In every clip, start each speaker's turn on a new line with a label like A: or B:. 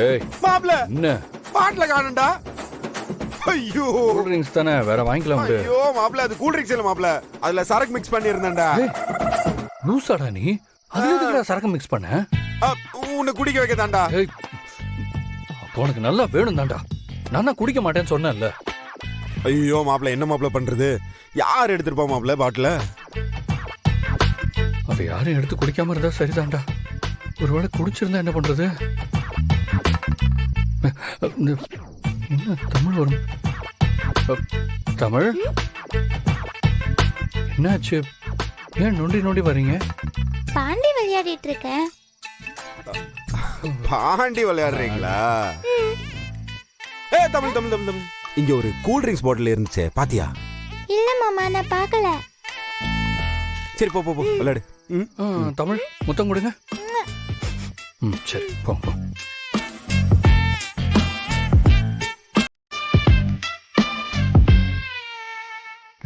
A: ஏய்
B: மாப்ள
A: என்ன
B: பாட்டில காணண்டா. ஐயோ
A: கூல் ட்ரிங்க்ஸ் தானே, வேற வாங்கிக்கலாம் விடு.
B: ஐயோ மாப்ள அது கூல் ட்ரிங்க்ஸ் இல்ல மாப்ள, அதுல சரக்கு மிக்ஸ் பண்ணி இருந்தேன்டா.
A: லூசாடா நீ? அதுல எதுக்குடா சரக்கு மிக்ஸ் பண்ண?
B: உன்னை குடிக்க வைக்க தான்டா.
A: ஏய் அப்போ உனக்கு நல்லா வேணும் தான்டா. நான் தான் குடிக்க மாட்டேன்னு சொன்னேன்ல.
B: ஐயோ மாப்ள என்ன மாப்ள பண்றது? யார் எடுத்துட்டு மாப்ள பாட்டில?
A: அப்ப யாரும் எடுத்து குடிக்காம இருந்தா சரிதான்டா. ஒருவேளை குடிச்சிருந்தா என்ன பண்றது? என்ன தமிழ் வரும்? தமிழ் என்னாச்சு? ஏன் நொண்டி நொண்டி வர்றீங்க?
C: பாண்டி விளையாடிட்டு இருக்கேன்.
B: பாண்டி விளையாடுறீங்களா? ஏ தமிழ் தமிழ் தமிழ் தமிழ், இங்க ஒரு கூல் ட்ரிங்க்ஸ் பாட்டில் இருந்துச்சு, பாத்தியா?
C: இல்ல மாமா, நான் பார்க்கல.
B: சரி போ போ போ விளையாடு.
A: தமிழ் முத்தம் கொடுங்க. சரி போ போ.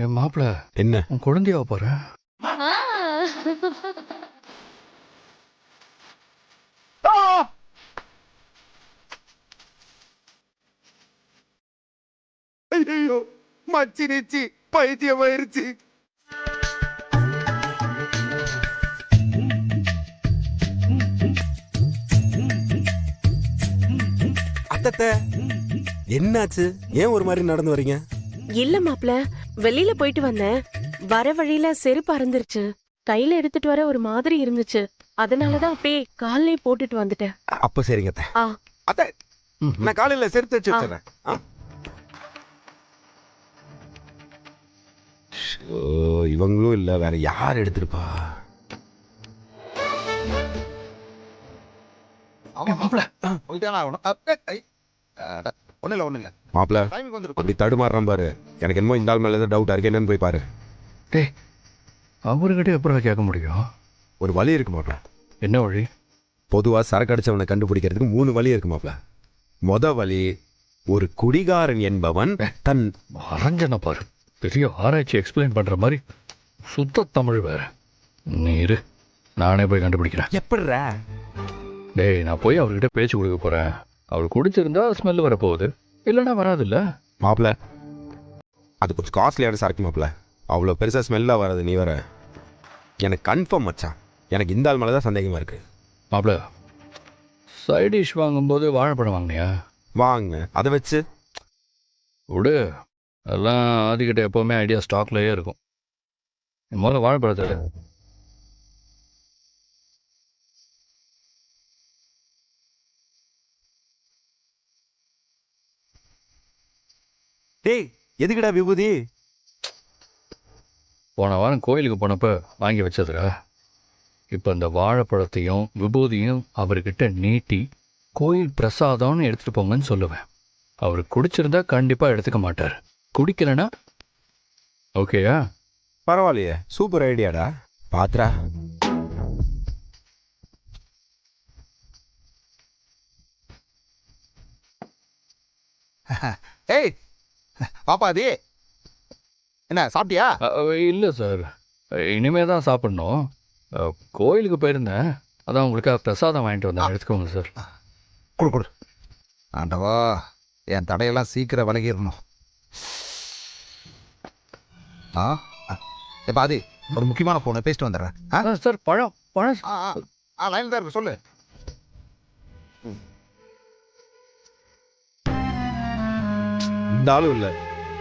A: என் மாப்பிள்ள
B: என்ன
A: உன் குழந்தையாவ போற?
B: ஐயோ மச்சிருச்சு, பைத்தியமாயிருச்சு. அத்தத்தை என்னாச்சு? ஏன் ஒரு மாதிரி நடந்து வரீங்க?
D: இல்ல மாப்ள, வெளியில போயிட்டு வந்தேன். வர வழியில செருப்பு அறந்துருச்சு. கையில எடுத்துட்டு வர ஒரு மாதிரி இருந்துச்சு. அதனாலதான் அப்படியே காலே போட்டுட்டு வந்துட்டேன்.
B: அப்ப சரிங்க அத்தை.
D: ஆ.
B: அத்தை நான் காலையில செருத்து வச்சு வச்சிடறேன். இவங்களும் இல்ல, வேற யார் எடுத்திருப்பா? மாப்பிள அப்படி தடுமாறான் பாரு. எனக்கு என்னமோ இந்த ஆள் மேல ஏதாவது டவுட்டா இருக்கு, என்னன்னு போய் பாரு.
A: டேய் அவர்கிட்ட எப்படி கேட்க முடியும்?
B: ஒரு வழி இருக்கு மாப்பிள.
A: என்ன வழி?
B: பொதுவா சரக்கு அடிச்சவனை கண்டுபிடிக்கிறதுக்கு 3 வழி இருக்கு மாப்பிள. மொத வழி, ஒரு குடிகாரன் என்பவன் தன்
A: அரஞ்சனை பாரு, பெரிய ஆராய்ச்சி எக்ஸ்பிளைன் பண்ற மாதிரி சுத்த தமிழ் வேற. நீ இரு, நானே போய் கண்டுபிடிக்கிறேன்.
B: எப்படிரா?
A: டேய் நான் போய் அவர்கிட்ட பேச்சு கொடுக்க போறேன். அவர் குடிச்சிருந்தா ஸ்மெல் வரப்போகுது, இல்லைன்னா வராது இல்ல
B: மாப்பிள. அது கொஞ்சம் காஸ்ட்லியான சரக்கு மாப்பிள, அவ்வளோ பெருசா ஸ்மெல்லா வராது. நீ வர எனக்கு கன்ஃபார்ம் மச்சான். எனக்கு இந்த ஆள் மேலதான் சந்தேகமா இருக்கு.
A: மாப்பிள சைட் டிஷ் வாங்கும்போது வாழைப்பழம் வாங்கினியா?
B: வாங்க, அதை வச்சு
A: விடு, அதெல்லாம் ஆதிக்கிட்ட எப்போவுமே ஐடியா ஸ்டாக்லேயே இருக்கும். முதல்ல வாழைப்பழத்தை எடு.
B: டேய் எதுக்குடா விபூதி?
A: போன வாரம் கோயிலுக்கு போனப்ப வாங்கி வச்சதுடா. இப்போ இந்த வாழைப்பழத்தையும் விபூதியும் அவர்கிட்ட நீட்டி கோயில் பிரசாதம்னு எடுத்துட்டு போங்கன்னு சொல்லுவேன். அவர் குடிச்சிருந்தா கண்டிப்பா எடுத்துக்க மாட்டார். குடிக்கலனா ஓகேயா?
B: பரவாயில்லையே, சூப்பர் ஐடியாடா. பாத்ரா
E: ஏய் பாப்பாதி, என்ன சாப்பிட்டியா?
A: இல்லை சார், இனிமே தான் சாப்பிட்ணும். கோயிலுக்கு போயிருந்தேன், அதான் உங்களுக்கு பிரசாதம் வாங்கிட்டு வந்தேன், எடுத்துக்கோங்க சார்.
E: கொடு கொடு. ஆண்டவா, என் தடையெல்லாம் சீக்கிரம் விலகிடணும். பாதி ஒரு முக்கியமான போன பேசிட்டு வந்துடுறேன்.
A: சார் பழம் பழம்
E: லைன் தான் இருக்கு, சொல்லு.
B: இந்த ஆளும் இல்ல,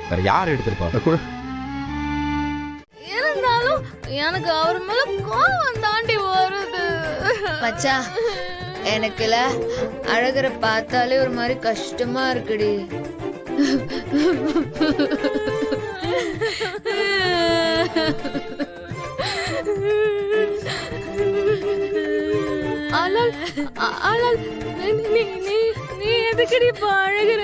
B: வேற யார் எடுத்திருப்பா?
C: இருந்தாலும் எனக்கு அவர் மேல கோவம் தாண்டி வருது.
F: மச்சா, எனக்குல அழகரை பார்த்தாலே ஒரு மாதிரி கஷ்டமா இருக்குடி.
C: நீ எதுக்கடி அழகுற?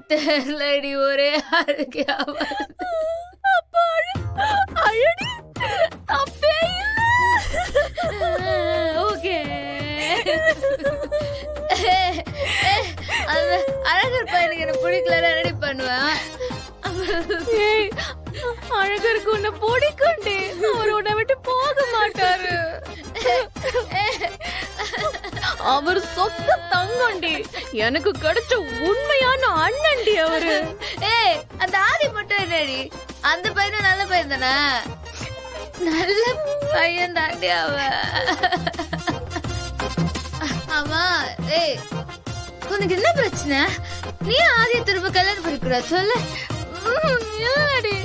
F: தெரியலடி, ஒரே அழுகையா
C: அழடி தப்பே ஓகே.
F: அழகர் பையனுக்கு என்ன பிடிக்கல, ரெடி பண்ணுவேன்.
C: அழகருக்கு உன்னை பிடிக்குண்டே, அவர் உன்னை விட்டு போக மாட்டாரு. அவர் சொக்க தங்கண்டி. எனக்கு கிடைச்ச உண்மையான அண்ணன்டி அவரு.
F: ஏய் அந்த ஆதி மட்டும் என்னடி, அந்த பையனும் நல்ல பையன் தானே? நல்ல பையன் தாண்டி அவன். ஆமா. ஏய் உனக்கு என்ன பிரச்சனை? நீ ஆதிய திரும்ப கல்யாணம் பண்ணிக்கூடாது சொல்லு.
C: இல்லடி,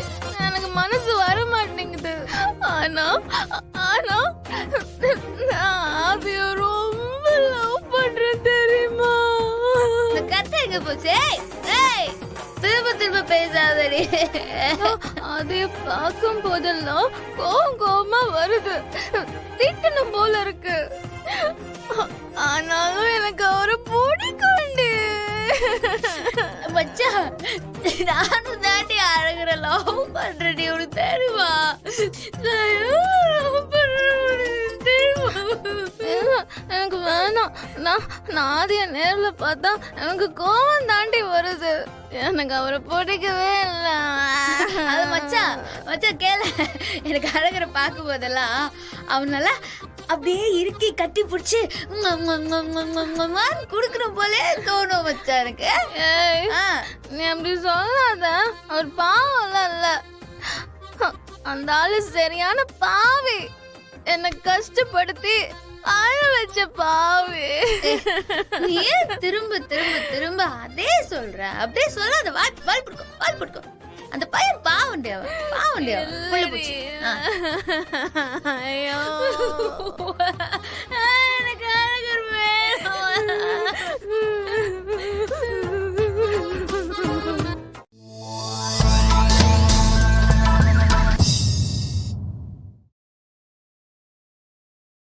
C: எனக்கு மனசு வர மாட்டேங்குது. ஆனா ஆனா நான் அதைய ரொம்ப லவ் பண்றேன் தெரியுமா?
F: இந்த கத்தை எங்க போச்சு? ஏய் திரும்ப திரும்ப பேசாதடி.
C: அதை பார்க்கும் போதெல்லாம் கோவமா வருது, திட்டணும் போல இருக்கு. ஆனாலும் எனக்கு அவரை பிடிக்கும்டி.
F: மச்சான் நானும் தாண்டி அழகுற லவ் பண்றேன், உனக்கு தெரியுமா? நான் love பண்றேன் தெரியுமா?
C: எனக்கு வேணாம். நான் ஆதிய நேர்ல பார்த்தா எனக்கு கோவம் தாண்டி வருது. எனக்கு அவரை பிடிக்கவே இல்லை.
F: அது மச்சான் மச்சான் கேள, எனக்கு அழகரை பார்க்கும் போதெல்லாம் அவனால அப்படியே இறுக்கி கட்டி பிடிச்சி குடுக்கற போலே தோணும் மச்சான் எனக்கு.
C: ஏய், நீ அப்படி சொல்லாத. அவர் பாவம்லாம் இல்ல, அந்த ஆளு சரியான பாவி. என்னை கஷ்டப்படுத்தி அழ வச்ச பாவி.
F: நீ ஏன் திரும்ப திரும்ப திரும்ப அதே சொல்ற? அப்படியே சொல்லாத. வாய் பிடிக்கும். அந்த பையன் பாவண்டி, அவன் பாவண்டி. அவன் புள்ள பூச்சி.
C: ஐயோ